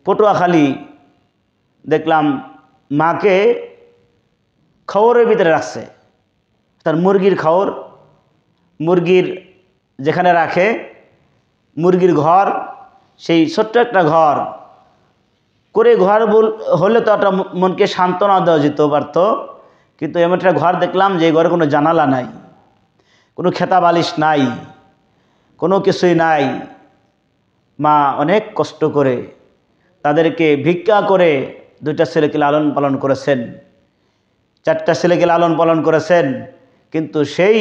পটুয়াখালী দেখলাম মাকে খবরের ভিতরে রাখছে। তার মুরগির খবর, মুরগির যেখানে রাখে মুরগির ঘর, সেই ছোট্ট একটা ঘর করে ঘর হলে তো একটা মনকে সান্ত্বনা দেওয়া যেতে পারত, কিন্তু এমন একটা ঘর দেখলাম যে ঘরে কোনো জানালা নাই, কোনো খেতা বালিশ নাই, কোনো কিছুই নাই। মা অনেক কষ্ট করে তাদেরকে ভিক্ষা করে 2টা ছেলেকে লালন পালন করেছেন, 4টা ছেলেকে লালন পালন করেছেন, কিন্তু সেই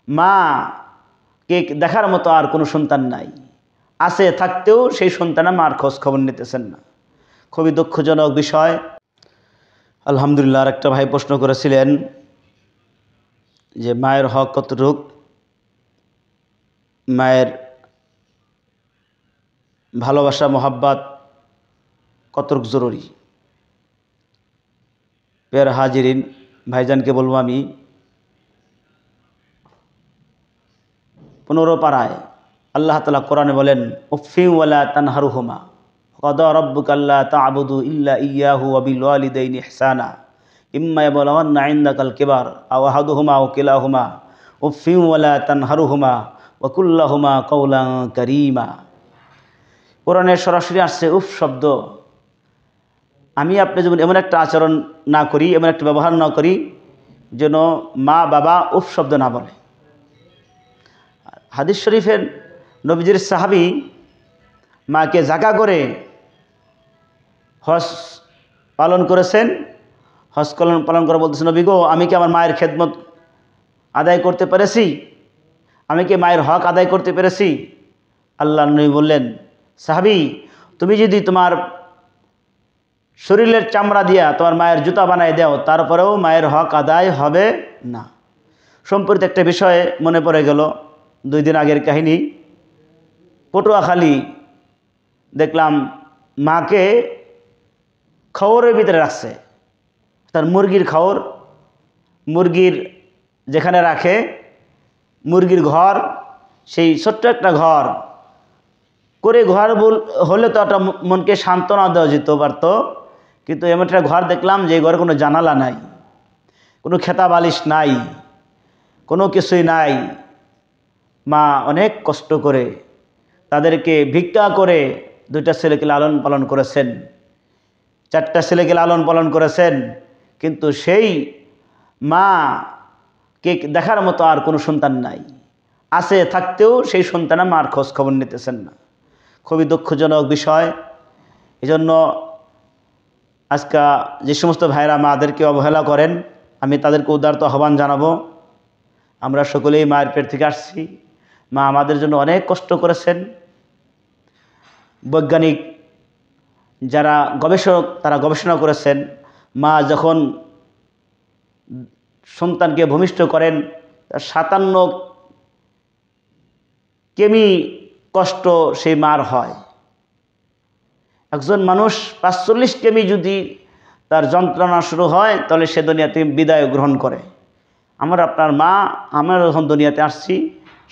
মাকে দেখার মতো আর কোনো সন্তান নাই। আছে থাকতেও সেই সন্তান মার খোঁজ খবর নিতেছেন না। খুবই দুঃখজনক বিষয়। আলহামদুলিল্লাহ। আর একটা ভাই প্রশ্ন করেছিলেন যে মায়ের হক কতটুক, মায়ের ভালোবাসা মোহাব্বত কতটুক জরুরি। পেয়ার হাজিরিন, ভাইজানকে বলবো আমি 15 পারায় আল্লাহ তাআলা কোরআনে বলেন, উফফি ওয়ালা তানহারুহুমা ক্বাদা রাব্বুকা আল্লা তা'বুদু ইল্লা ইয়্যাহু ওয়া বিল ওয়ালিদাইনি ইহসানা ইম্মা ইয়াবলুগান্না ইনদাকাল কিবার আও আহাদুহুমা আও কিলাহুমা উফফি ওয়ালা তানহারুহুমা ওয়া কুল লাহুমা কাওলান কারীমা। কোরআনে সরাসরি আসছে উফ শব্দ। আমি আপনি যেমন এমন একটা আচরণ না করি, এমন একটা ব্যবহার না করি যেন মা বাবা উফ শব্দ না বলে। হাদিস শরীফের নবীজির সাহাবী মাকে জাকা করে হজ পালন করেছেন। হজ পালন করে বলতেছেন, নবী গো, আমি কি আমার মায়ের খেদমত আদায় করতে পেরেছি? আমি কি মায়ের হক আদায় করতে পেরেছি? আল্লাহ নবী বললেন, সাহাবী, তুমি যদি তোমার শরীরের চামড়া দিয়া তোমার মায়ের জুতা বানায় দাও, তারপরেও মায়ের হক আদায় হবে না। সম্প্রতি একটা বিষয়ে মনে পড়ে গেল, 2 দিন আগের কাহিনী। পটুয়াখালী দেখলাম মাকে খবরের ভিতরে রাখছে। তার মুরগির খবর, মুরগির যেখানে রাখে মুরগির ঘর, সেই ছোট্ট একটা ঘর করে ঘর হলে তো একটা মনকে সান্ত্বনা দেওয়া যেতে পারত, কিন্তু এমন একটা ঘর দেখলাম যে ঘরে কোনো জানালা নাই, কোনো খেতা বালিশ নাই, কোনো কিছুই নাই। মা অনেক কষ্ট করে তাদেরকে ভিক্ষা করে 2টা ছেলেকে লালন পালন করেছেন, 4টা ছেলেকে লালন পালন করেছেন, কিন্তু সেই মাকে দেখার মতো আর কোনো সন্তান নাই। আছে থাকতেও সেই সন্তান মার খোঁজ খবর নিতেছেন না। খুবই দুঃখজনক বিষয়। এজন্য আজকে যে সমস্ত ভাইরা মাদেরকে অবহেলা করেন, আমি তাদেরকে উদারত আহ্বান জানাবো। আমরা সকলেই মায়ের পেট থেকে আসছি। মা আমাদের জন্য অনেক কষ্ট করেছেন। বৈজ্ঞানিক যারা গবেষক, তারা গবেষণা করেছেন, মা যখন সন্তানকে ভূমিষ্ঠ করেন 57 কেমি কষ্ট সেই মার হয়। একজন মানুষ 45 কেমি যদি তার যন্ত্রণা শুরু হয়, তাহলে সে দুনিয়াতে বিদায় গ্রহণ করে। আপনার মা, আমরা যখন দুনিয়াতে আসছি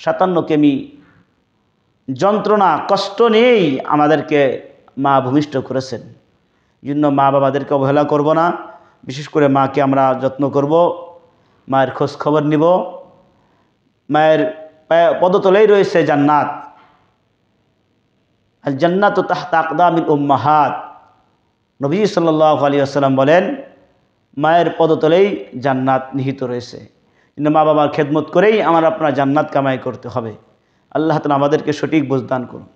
57 কেমি যন্ত্রণা কষ্ট নিয়েই আমাদেরকে মা ভূমিষ্ঠ করেছেন। এই জন্য মা বাবাদেরকে অবহেলা করব না। বিশেষ করে মাকে আমরা যত্ন করব, মায়ের খোঁজ খবর নিব। মায়ের পদতলেই রয়েছে জান্নাত। আল জান্নাতু তাহতা আকদামিল উম্মাহাত। নবী সাল্লাল্লাহু আলাইহি ওয়াসাল্লাম বলেন, মায়ের পদতলেই জান্নাত নিহিত রয়েছে। কিন্তু মা বাবার খেদমত করেই আপনার জান্নাত কামাই করতে হবে। আল্লাহ তাআলা আমাদেরকে সঠিক বুঝ দান করুন।